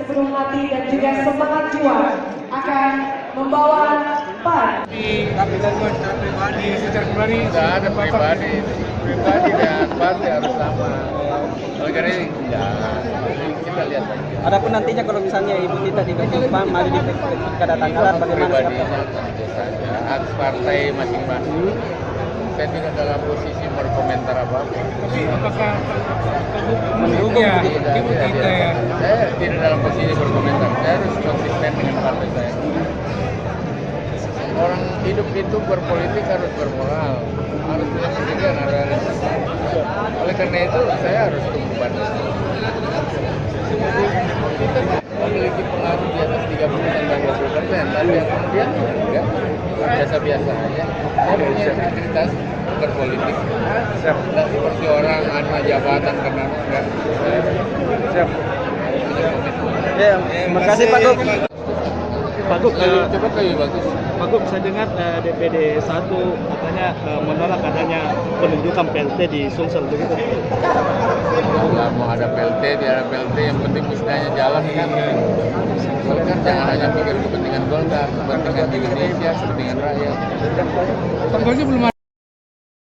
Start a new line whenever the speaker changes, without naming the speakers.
sepenuh hati dan juga semangat jiwa akan membawa PAN.
Tapi secara pribadi
Tidak ada pribadi dan partai harus sama. Oleh karena ini kita lihat lagi.
Adapun nantinya kalau misalnya Ibu Tita dibagi PAN maju di kedatangan bagaimana
Pribadi
sikap?
tentu saja hak partai masing-masing. Saya tidak dalam posisi berkomentar apa-apa.
tapi apakah
Mendukung
ya,
begitu.
Ibu Tita ya?
Saya tidak dalam posisi berkomentar. Saya harus konsisten dengan partai saya. Orang hidup itu berpolitik harus bermoral, harus punya pendidikan, ada. Oleh karena itu saya harus tunggu partai. Kita memiliki pengaruh di atas 30 sampai 20%, tapi yang kemudian enggak biasa-biasa aja. Saya punya integritas berpolitik. Tidak seperti orang ada jabatan karena enggak.
Siap.
Punya komitmen.
Ya, terima kasih Pak Gub. Pak Gub,
Coba lebih bagus.
Pak Gub, saya dengar DPD 1 katanya menolak adanya penunjukan PLT di Sumsel begitu.
Nggak mau ada PLT, dia ada PLT, yang penting bisnisnya jalan kan. Kan jangan hanya pikir kepentingan Golkar, kepentingan Indonesia, kepentingan rakyat.
Contohnya belum ada.